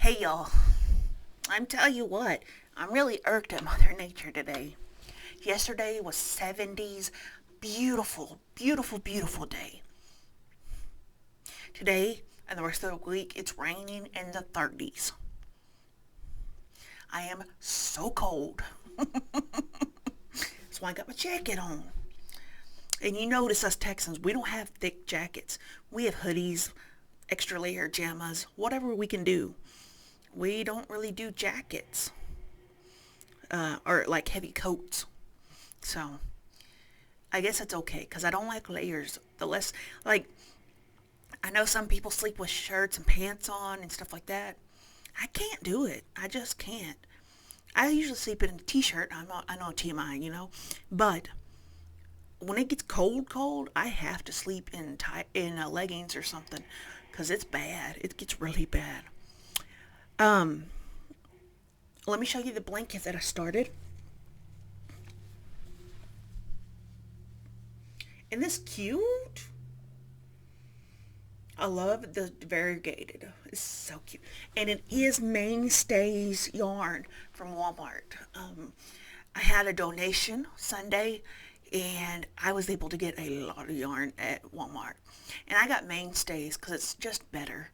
Hey y'all, I'm tell you what, I'm really irked at Mother Nature today. Yesterday was 70s, beautiful, beautiful, beautiful day. Today and the rest of the week it's raining in the 30s. I am so cold. That's why I got my jacket on. And you notice us Texans, we don't have thick jackets. We have hoodies, extra layer jammas, whatever we can do. We don't really do jackets or like heavy coats. So I guess it's okay because I don't like layers. The less, like, I know some people sleep with shirts and pants on and stuff like that. I can't do it. I just can't. I usually sleep in a t-shirt. I know TMI. But when it gets cold, cold, I have to sleep in leggings or something because it's bad. It gets really bad. Um, Let me show you the blanket that I started. Isn't this cute? I love the variegated. It's so cute. And it is Mainstays yarn from Walmart. I had a donation Sunday and I was able to get a lot of yarn at Walmart. And I got Mainstays because it's just better.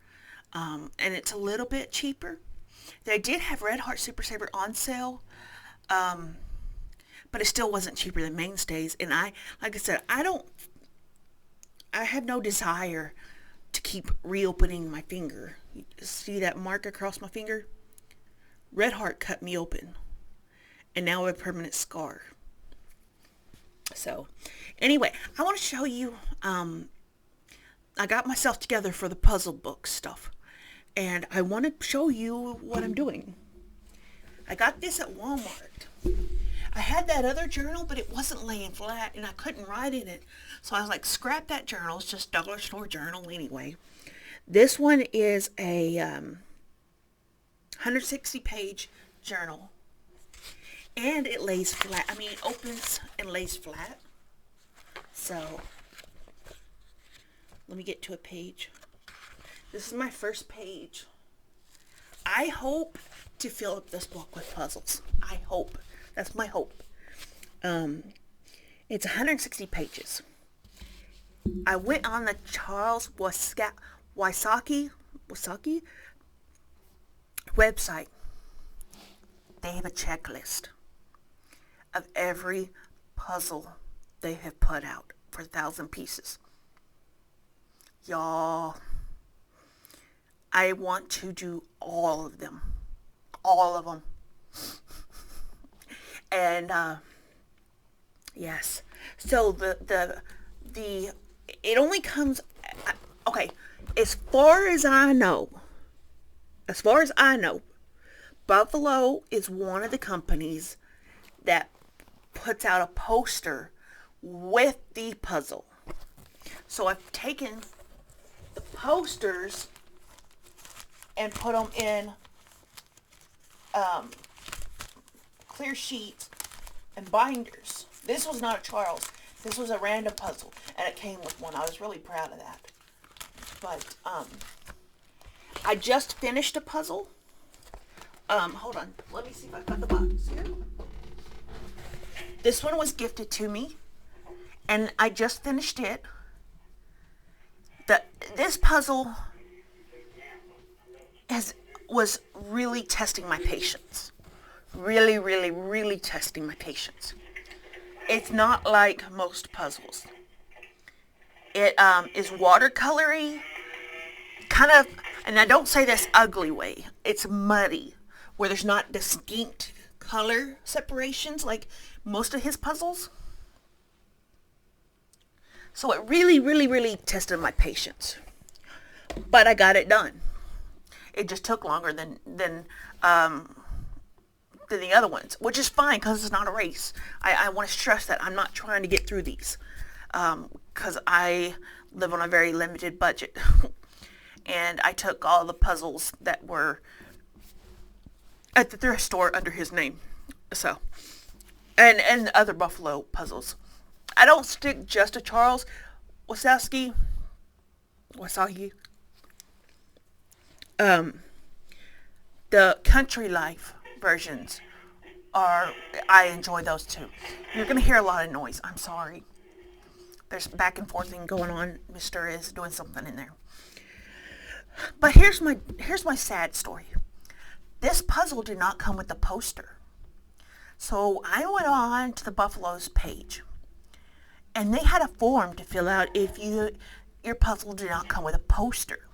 And it's a little bit cheaper. They did have Red Heart Super Saver on sale, um, but it still wasn't cheaper than Mainstays. And like I said, I have no desire to keep reopening my finger. You see that mark across my finger? Red Heart cut me open, and now I have a permanent scar. So, anyway, I want to show you. I got myself together for the puzzle book stuff, and I want to show you what I'm doing. I got this at Walmart. I had that other journal, but it wasn't laying flat, and I couldn't write in it. So I was like, scrap that journal. It's just dollar store journal anyway. This one is a 160-page journal, and it lays flat. I mean, it opens and lays flat. So let me get to a page. This is my first page. I hope to fill up this book with puzzles. I hope. That's my hope. It's 160 pages. I went on the Charles Wysocki website. They have a checklist of every puzzle they have put out for 1,000 pieces. Y'all, I want to do all of them. All of them. And yes. So the it only comes okay, as far as I know, Buffalo is one of the companies that puts out a poster with the puzzle. So I've taken the posters and put them in clear sheets and binders. This was not a Charles. This was a random puzzle, and it came with one. I was really proud of that. But I just finished a puzzle. Hold on. Let me see if I got the box here. This one was gifted to me, and I just finished it. This puzzle was really testing my patience. Really, really, really testing my patience. It's not like most puzzles. It is watercolory, kind of, and I don't say this ugly way. It's muddy, where there's not distinct color separations like most of his puzzles. So it really, really, really tested my patience. But I got it done. It just took longer than the other ones, which is fine because it's not a race. I want to stress that I'm not trying to get through these because I live on a very limited budget. And I took all the puzzles that were at the thrift store under his name. So, and other Buffalo puzzles. I don't stick just to Charles Wysocki. Um, The country life versions are, I enjoy those too. You're going to hear a lot of noise. I'm sorry. There's back and forth thing going on. Mr. is doing something in there. But here's my sad story. This puzzle did not come with the poster. So I went on to the Buffalo's page, and they had a form to fill out if your puzzle did not come with a poster.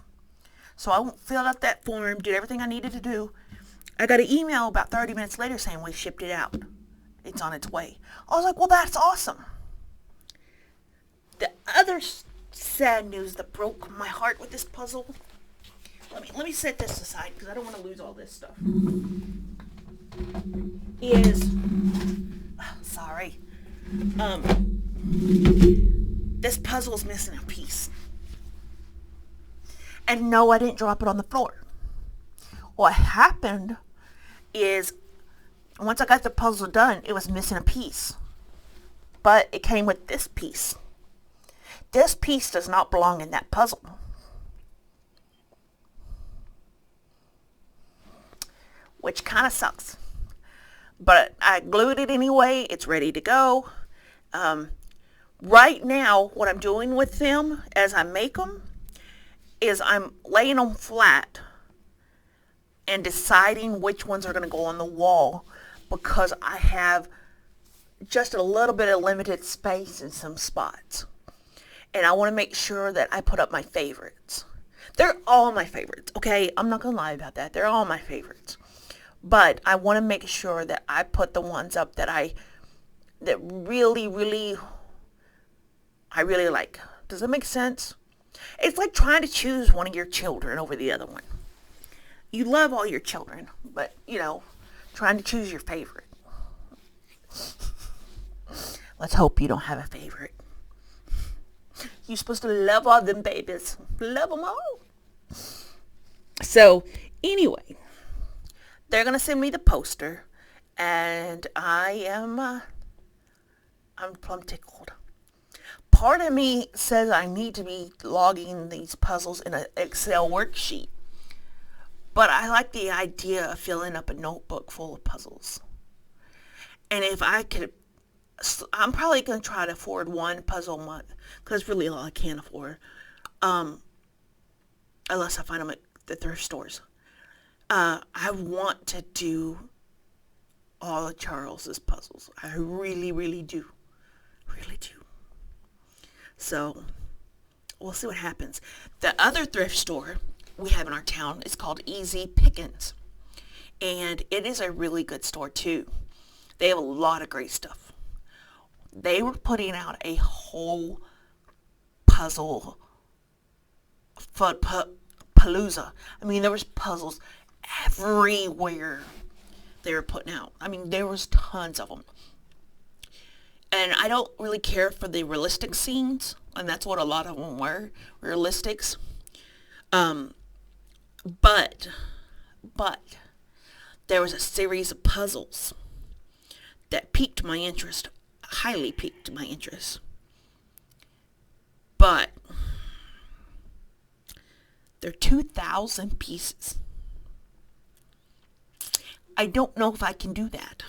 So I filled out that form, did everything I needed to do. I got an email about 30 minutes later saying we shipped it out. It's on its way. I was like, well, that's awesome. The other sad news that broke my heart with this puzzle. Let me set this aside because I don't want to lose all this stuff. Sorry. This puzzle's missing a piece. And no, I didn't drop it on the floor. What happened is, once I got the puzzle done, it was missing a piece. But it came with this piece. This piece does not belong in that puzzle. Which kind of sucks. But I glued it anyway. It's ready to go. Right now, what I'm doing with them as I make them is I'm laying them flat and deciding which ones are going to go on the wall, because I have just a little bit of limited space in some spots. And I want to make sure that I put up my favorites. They're all my favorites, okay? I'm not going to lie about that. They're all my favorites. But I want to make sure that I put the ones up that really, really, I really like. Does that make sense? It's like trying to choose one of your children over the other one. You love all your children, but, trying to choose your favorite. Let's hope you don't have a favorite. You're supposed to love all them babies. Love them all. So, anyway, they're going to send me the poster, and I'm plumb tickled. Part of me says I need to be logging these puzzles in an Excel worksheet. But I like the idea of filling up a notebook full of puzzles. And if I could, I'm probably going to try to afford one puzzle a month, because it's really all I can afford. Unless I find them at the thrift stores. I want to do all of Charles's puzzles. I really, really do. Really do. So, we'll see what happens. The other thrift store we have in our town is called Easy Pickings. And it is a really good store, too. They have a lot of great stuff. They were putting out a whole puzzle palooza. I mean, there was puzzles everywhere they were putting out. I mean, there was tons of them. And I don't really care for the realistic scenes, and that's what a lot of them were, realistics. But there was a series of puzzles that piqued my interest, highly piqued my interest. But they're 2,000 pieces. I don't know if I can do that.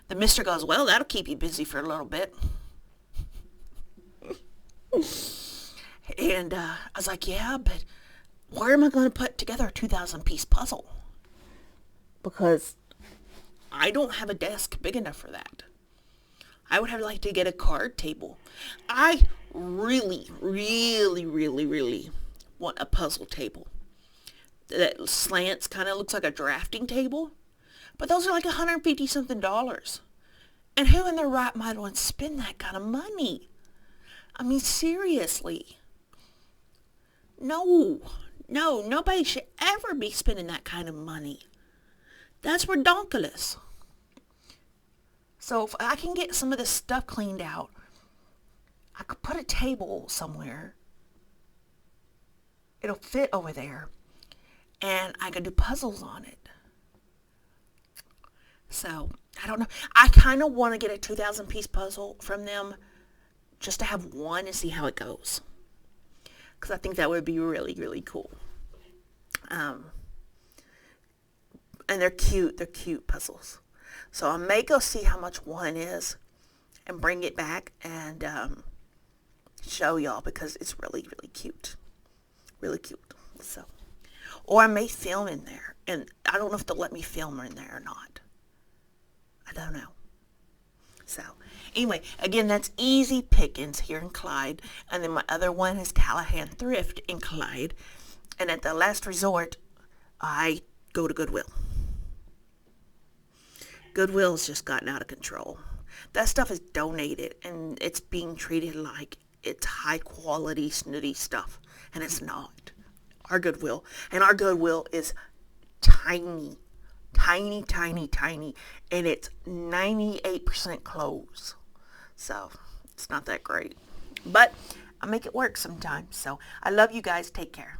The mister goes, well, that'll keep you busy for a little bit. And I was like, yeah, but where am I going to put together a 2,000 piece puzzle? Because I don't have a desk big enough for that. I would have like to get a card table. I really, really, really, really want a puzzle table that slants, kind of looks like a drafting table. But those are like $150 something. And who in their right mind would spend that kind of money? I mean, seriously. No, nobody should ever be spending that kind of money. That's ridiculous. So if I can get some of this stuff cleaned out, I could put a table somewhere. It'll fit over there. And I could do puzzles on it. So, I don't know. I kind of want to get a 2,000 piece puzzle from them just to have one and see how it goes. Because I think that would be really, really cool. And they're cute. They're cute puzzles. So I may go see how much one is and bring it back and show y'all because it's really, really cute. Really cute. So, or I may film in there. And I don't know if they'll let me film in there or not. I don't know. So, anyway, again, that's Easy Pickings here in Clyde. And then my other one is Callahan Thrift in Clyde. And at the last resort, I go to Goodwill. Goodwill's just gotten out of control. That stuff is donated, and it's being treated like it's high quality, snooty stuff. And it's not. Our Goodwill. And our Goodwill is tiny. Tiny, tiny, tiny. And it's 98% clothes. So, it's not that great. But I make it work sometimes. So, I love you guys. Take care.